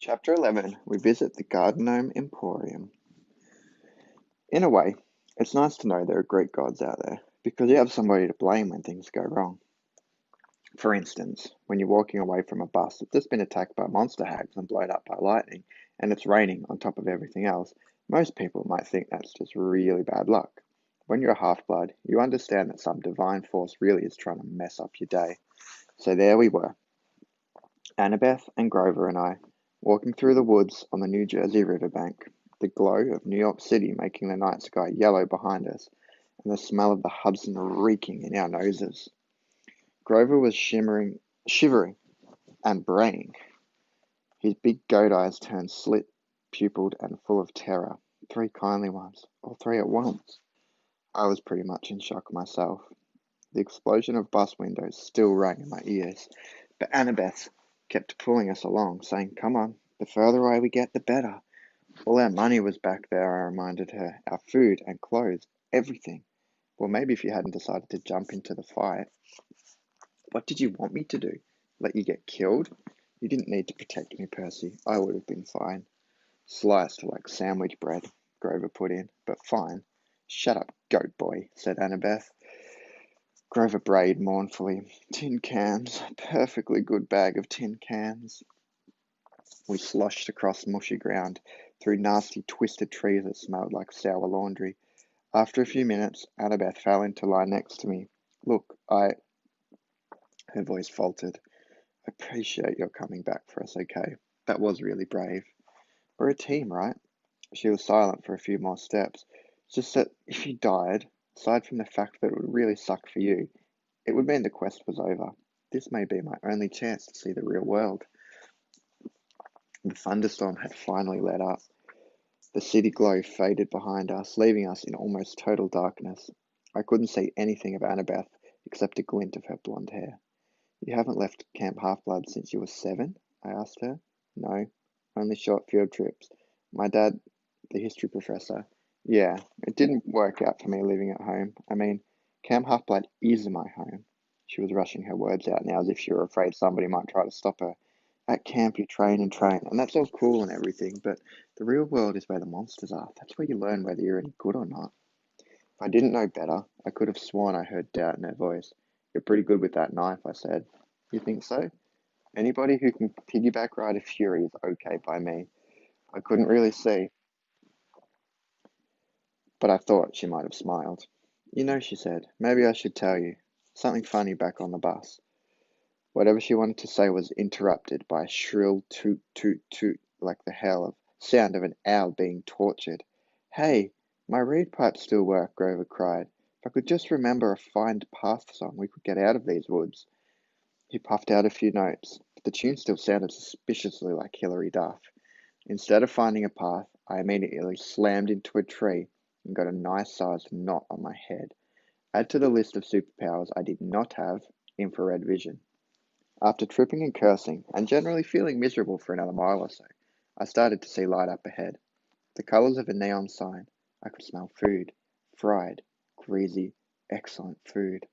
Chapter 11, we visit the Garden Gnome Emporium. In a way, it's nice to know there are Greek gods out there, because you have somebody to blame when things go wrong. For instance, when you're walking away from a bus that's just been attacked by monster hags and blown up by lightning, and it's raining on top of everything else, most people might think that's just really bad luck. When you're a half-blood, you understand that some divine force really is trying to mess up your day. So there we were, Annabeth and Grover and I, walking through the woods on the New Jersey riverbank, the glow of New York City making the night sky yellow behind us, and the smell of the Hudson reeking in our noses. Grover was shivering and braying. His big goat eyes turned slit-pupilled and full of terror. 3 kindly ones, all 3 at once. I was pretty much in shock myself. The explosion of bus windows still rang in my ears, but Annabeth kept pulling us along, saying, "Come on, the further away we get, the better." All our money was back there, I reminded her. Our food and clothes, everything. Well, maybe if you hadn't decided to jump into the fight. What did you want me to do? Let you get killed? You didn't need to protect me, Percy. I would have been fine. Sliced like sandwich bread, Grover put in, but fine. Shut up, goat boy, said Annabeth. Grover brayed mournfully. Tin cans, a perfectly good bag of tin cans. We sloshed across mushy ground, through nasty twisted trees that smelled like sour laundry. After a few minutes, Annabeth fell into line next to me. Look, her voice faltered. I appreciate your coming back for us, okay? That was really brave. We're a team, right? She was silent for a few more steps. Just that if you died, aside from the fact that it would really suck for you, it would mean the quest was over. This may be my only chance to see the real world. The thunderstorm had finally let up. The city glow faded behind us, leaving us in almost total darkness. I couldn't see anything of Annabeth except a glint of her blonde hair. You haven't left Camp Half-Blood since you were 7? I asked her. No, only short field trips. My dad, the history professor. Yeah, it didn't work out for me living at home. I mean, Camp Half-Blood is my home. She was rushing her words out now as if she were afraid somebody might try to stop her. At camp, you train, and that's all cool and everything, but the real world is where the monsters are. That's where you learn whether you're any good or not. If I didn't know better, I could have sworn I heard doubt in her voice. You're pretty good with that knife, I said. You think so? Anybody who can piggyback ride a Fury is okay by me. I couldn't really see, but I thought she might have smiled. You know, she said, maybe I should tell you. Something funny back on the bus. Whatever she wanted to say was interrupted by a shrill toot toot toot like the sound of an owl being tortured. Hey, my reed pipes still work, Grover cried. If I could just remember a Find Path song, we could get out of these woods. He puffed out a few notes, but the tune still sounded suspiciously like Hilary Duff. Instead of finding a path, I immediately slammed into a tree and got a nice-sized knot on my head. Add to the list of superpowers I did not have, infrared vision. After tripping and cursing, and generally feeling miserable for another mile or so, I started to see light up ahead. The colors of a neon sign. I could smell food. Fried, greasy, excellent food.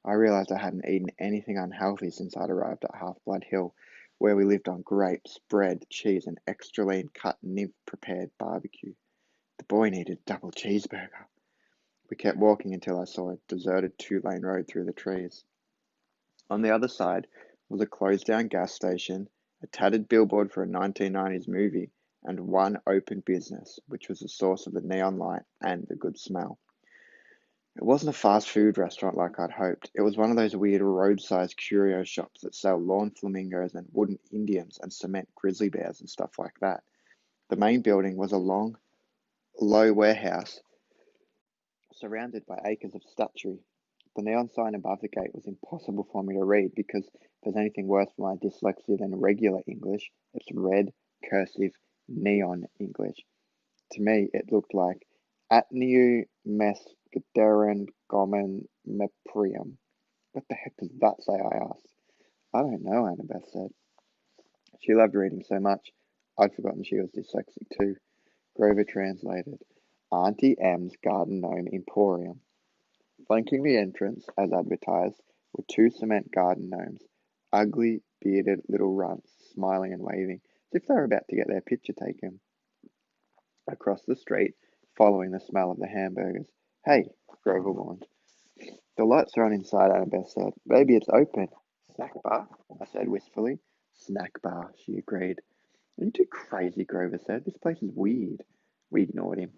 I realized I hadn't eaten anything unhealthy since I'd arrived at Half-Blood Hill, where we lived on grapes, bread, cheese, and extra lean cut nymph-prepared barbecue. The boy needed a double cheeseburger. We kept walking until I saw a deserted 2-lane road through the trees. On the other side was a closed-down gas station, a tattered billboard for a 1990s movie, and one open business, which was the source of the neon light and the good smell. It wasn't a fast food restaurant like I'd hoped. It was one of those weird road-sized curio shops that sell lawn flamingos and wooden Indians and cement grizzly bears and stuff like that. The main building was a long, low warehouse surrounded by acres of statuary. The neon sign above the gate was impossible for me to read because if there's anything worse for my dyslexia than regular English, it's red, cursive, neon English. To me, it looked like Atneu mes Gederen Gomen Meprium. What the heck does that say, I asked. I don't know, Annabeth said. She loved reading so much, I'd forgotten she was dyslexic too. Grover translated, Auntie M's Garden Gnome Emporium. Flanking the entrance, as advertised, were 2 cement garden gnomes, ugly, bearded little runts, smiling and waving. as if they were about to get their picture taken. Across the street, following the smell of the hamburgers. Hey, Grover warned. The lights are on inside, Annabeth said. Maybe it's open. Snack bar, I said wistfully. Snack bar, she agreed. Are you too crazy, Grover said. This place is weird. We ignored him.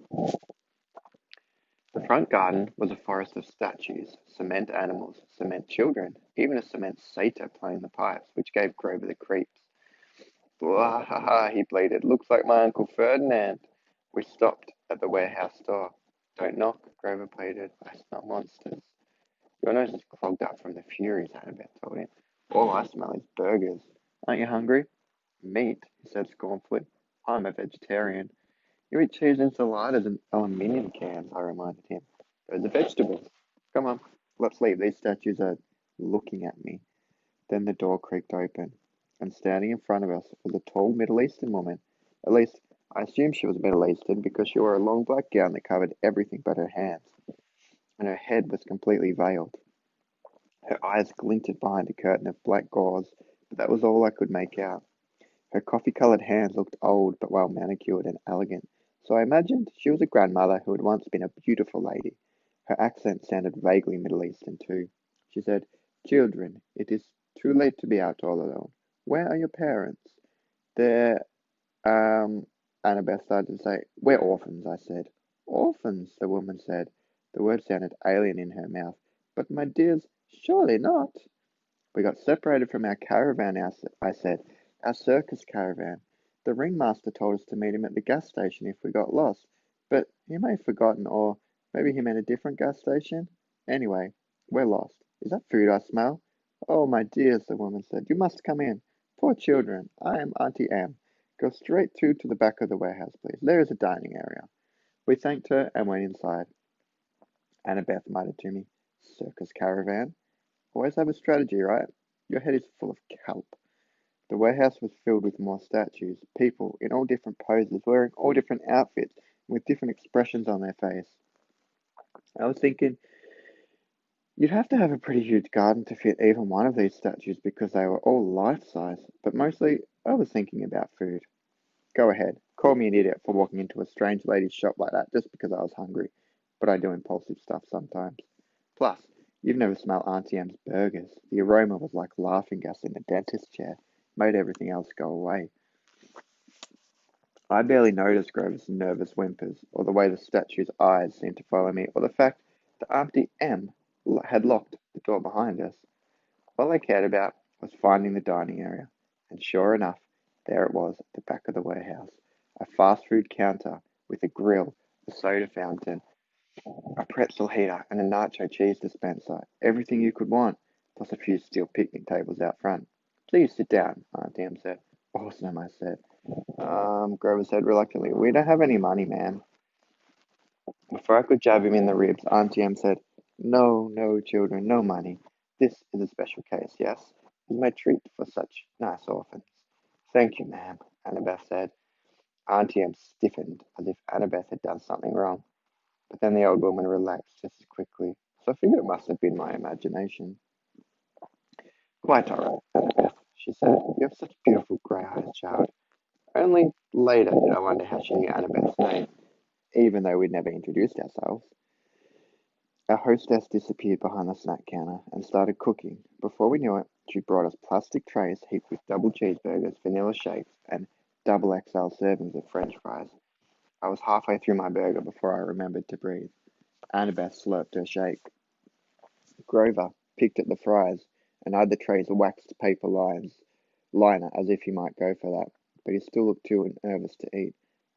The front garden was a forest of statues, cement animals, cement children, even a cement satyr playing the pipes, which gave Grover the creeps. Blah, ha, ha, he bleated. Looks like my Uncle Ferdinand. We stopped at the warehouse door. Don't knock, Grover pleaded. I smell monsters. Your nose is clogged up from the furies, Annabeth told him. All I smell is burgers. Aren't you hungry? Meat, he said scornfully. I'm a vegetarian. You eat cheese enchiladas in aluminium cans, I reminded him. Those are vegetables. Come on, let's leave. These statues are looking at me. Then the door creaked open, and standing in front of us was a tall Middle Eastern woman. At least, I assumed she was Middle Eastern because she wore a long black gown that covered everything but her hands, and her head was completely veiled. Her eyes glinted behind a curtain of black gauze, but that was all I could make out. Her coffee-colored hands looked old but well manicured and elegant, so I imagined she was a grandmother who had once been a beautiful lady. Her accent sounded vaguely Middle Eastern, too. She said, Children, it is too late to be out all alone. Where are your parents? They're, um, Annabeth started to say. We're orphans, I said. Orphans, the woman said. The word sounded alien in her mouth. But, my dears, surely not. We got separated from our caravan, I said. Our circus caravan. The ringmaster told us to meet him at the gas station if we got lost. But he may have forgotten, or maybe he meant a different gas station. Anyway, we're lost. Is that food I smell? Oh, my dears, the woman said. You must come in. Poor children. I am Auntie Em. Go straight through to the back of the warehouse, please. There is a dining area. We thanked her and went inside. Annabeth muttered to me, Circus caravan? Always have a strategy, right? Your head is full of kelp. The warehouse was filled with more statues, people in all different poses, wearing all different outfits, with different expressions on their face. I was thinking, you'd have to have a pretty huge garden to fit even one of these statues because they were all life-size, but mostly I was thinking about food. Go ahead, call me an idiot for walking into a strange lady's shop like that just because I was hungry, but I do impulsive stuff sometimes. Plus, you've never smelled Auntie M's burgers. The aroma was like laughing gas in the dentist chair, made everything else go away. I barely noticed Grover's nervous whimpers, or the way the statue's eyes seemed to follow me, or the fact that Auntie M had locked the door behind us. All I cared about was finding the dining area, and sure enough, there it was at the back of the warehouse, a fast food counter with a grill, a soda fountain, a pretzel heater, and a nacho cheese dispenser. Everything you could want, plus a few steel picnic tables out front. Please sit down, Aunt Em said. Awesome, I said. Grover said reluctantly, we don't have any money, man. Before I could jab him in the ribs, Auntie Em said, No, no, children, no money. This is a special case, yes? It's my treat for such nice orphans. Thank you, ma'am, Annabeth said. Auntie Em stiffened as if Annabeth had done something wrong. But then the old woman relaxed just as quickly, so I figured it must have been my imagination. Quite all right, Annabeth, she said. You have such beautiful grey eyes, child. Only later did I wonder how she knew Annabeth's name, even though we'd never introduced ourselves. Our hostess disappeared behind the snack counter and started cooking. Before we knew it, she brought us plastic trays heaped with double cheeseburgers, vanilla shakes, and double XL servings of French fries. I was halfway through my burger before I remembered to breathe. Annabeth slurped her shake. Grover picked at the fries and eyed the tray's waxed paper liner as if he might go for that, but he still looked too nervous to eat.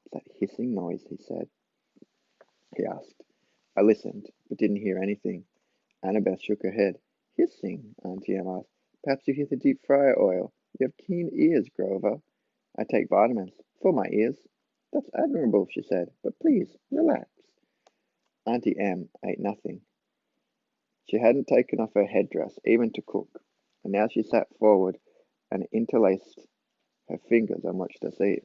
What's that hissing noise? He asked. I listened, but didn't hear anything. Annabeth shook her head. Hissing, Auntie Em asked. Perhaps you hear the deep fryer oil. You have keen ears, Grover. I take vitamins. For my ears. That's admirable, she said, but please, relax. Auntie Em ate nothing. She hadn't taken off her headdress, even to cook, and now she sat forward and interlaced her fingers and watched us eat.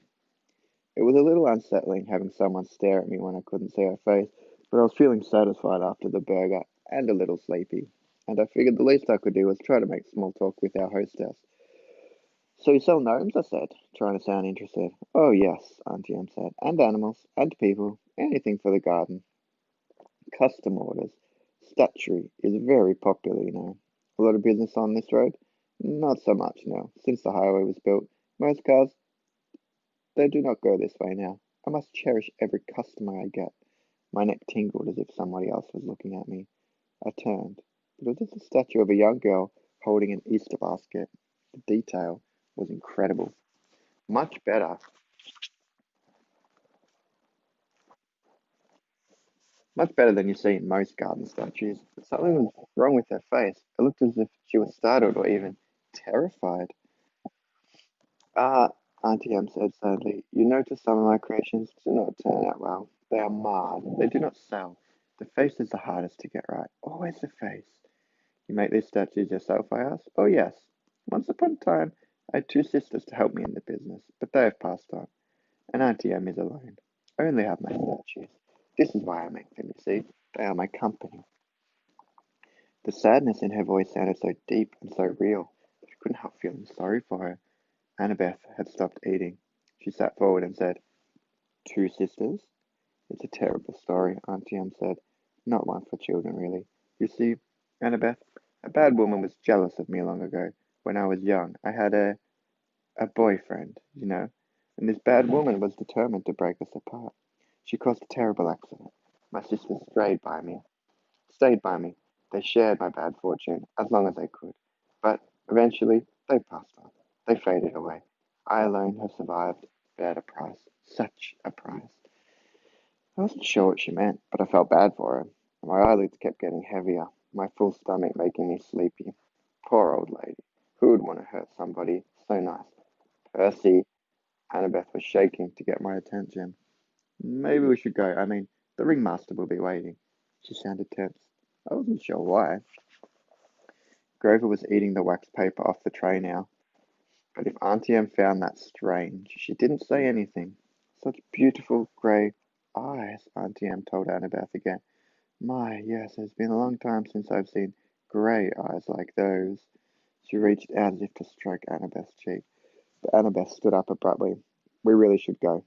It was a little unsettling having someone stare at me when I couldn't see her face, but I was feeling satisfied after the burger and a little sleepy, and I figured the least I could do was try to make small talk with our hostess. So you sell gnomes, I said, trying to sound interested. Oh, yes, Auntie Em said, and animals, and people, anything for the garden. Custom orders. Statuary is very popular, you know. A lot of business on this road? Not so much, no. Since the highway was built, most cars, they do not go this way now. I must cherish every customer I get. My neck tingled as if somebody else was looking at me. I turned, but it was just a statue of a young girl holding an Easter basket. The detail was incredible. Much better, much better than you see in most garden statues. Something was wrong with her face. It looked as if she was startled or even terrified. Ah, Auntie Em said sadly, you notice some of my creations do not turn out well. They are marred. They do not sell. The face is the hardest to get right. Always the face. You make these statues yourself, I asked. Oh, yes. Once upon a time, I had two sisters to help me in the business, but they have passed on, and Auntie Em is alone. I only have my statues. This is why I make them, you see. They are my company. The sadness in her voice sounded so deep and so real that I couldn't help feeling sorry for her. Annabeth had stopped eating. She sat forward and said, Two sisters? It's a terrible story, Auntie Em said. Not one for children, really. You see, Annabeth, a bad woman was jealous of me long ago. When I was young, I had a boyfriend, you know, and this bad woman was determined to break us apart. She caused a terrible accident. My sisters stayed by me. They shared my bad fortune as long as they could. But eventually, they passed on. They faded away. I alone have survived, paid a price. Such a price. I wasn't sure what she meant, but I felt bad for her. My eyelids kept getting heavier, my full stomach making me sleepy. Poor old lady. Who would want to hurt somebody so nice? Percy, Annabeth was shaking to get my attention. Maybe we should go. I mean, the ringmaster will be waiting. She sounded tense. I wasn't sure why. Grover was eating the wax paper off the tray now, but if Auntie Em found that strange, she didn't say anything. Such beautiful grey eyes, Auntie Em told Annabeth again. My, yes, it's been a long time since I've seen grey eyes like those. She reached out as if to stroke Annabeth's cheek, but Annabeth stood up abruptly. We really should go.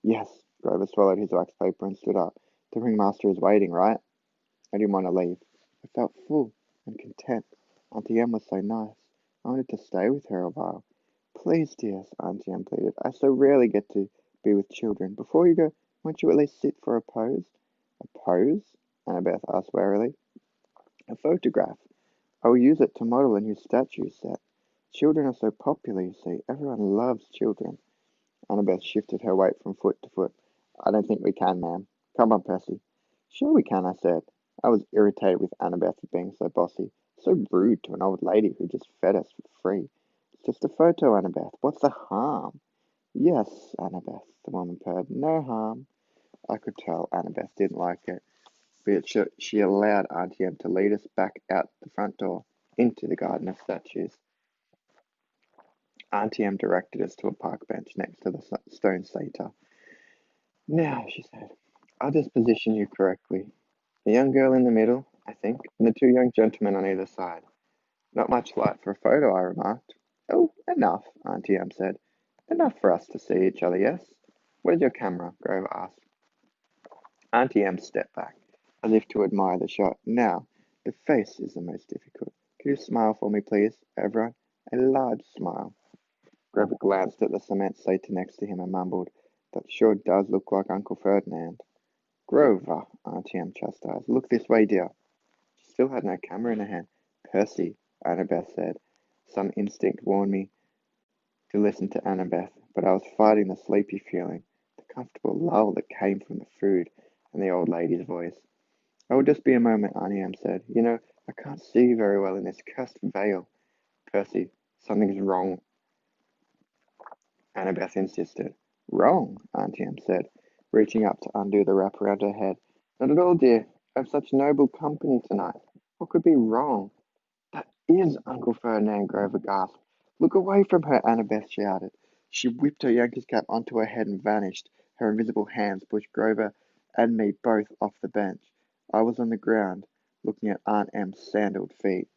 Yes, Grover swallowed his wax paper and stood up. The ringmaster is waiting, right? I didn't want to leave. I felt full and content. Auntie Em was so nice. I wanted to stay with her a while. Please, dears, Auntie Em pleaded. I so rarely get to be with children. Before you go, won't you at least sit for a pose? A pose? Annabeth asked warily. A photograph. I will use it to model a new statue set. Children are so popular, you see. Everyone loves children. Annabeth shifted her weight from foot to foot. I don't think we can, ma'am. Come on, Percy. Sure we can, I said. I was irritated with Annabeth for being so bossy, so rude to an old lady who just fed us for free. It's just a photo, Annabeth. What's the harm? Yes, Annabeth, the woman purred. No harm. I could tell Annabeth didn't like it, but she allowed Auntie Em to lead us back out the front door into the garden of statues. Auntie Em directed us to a park bench next to the stone satyr. Now, she said, I'll just position you correctly. The young girl in the middle, I think, and the two young gentlemen on either side. Not much light for a photo, I remarked. Oh, enough, Auntie Em said. Enough for us to see each other, yes? Where's your camera? Grover asked. Auntie Em stepped back, as if to admire the shot. Now, the face is the most difficult. Could you smile for me, please, everyone? A large smile. Grover glanced at the cement satyr next to him and mumbled, That sure does look like Uncle Ferdinand. Grover, Auntie Em chastised. Look this way, dear. She still had no camera in her hand. Percy, Annabeth said. Some instinct warned me to listen to Annabeth, but I was fighting the sleepy feeling, the comfortable lull that came from the food and the old lady's voice. I will just be a moment, Auntie Em said. You know, I can't see very well in this cursed veil. Percy, something's wrong, Annabeth insisted. Wrong, Auntie Em said, reaching up to undo the wrap around her head. Not at all, dear. I have such noble company tonight. What could be wrong? That is Uncle Ferdinand, Grover gasped. Look away from her, Annabeth shouted. She whipped her Yankees cap onto her head and vanished. Her invisible hands pushed Grover and me both off the bench. I was on the ground, looking at Aunt Em's sandaled feet.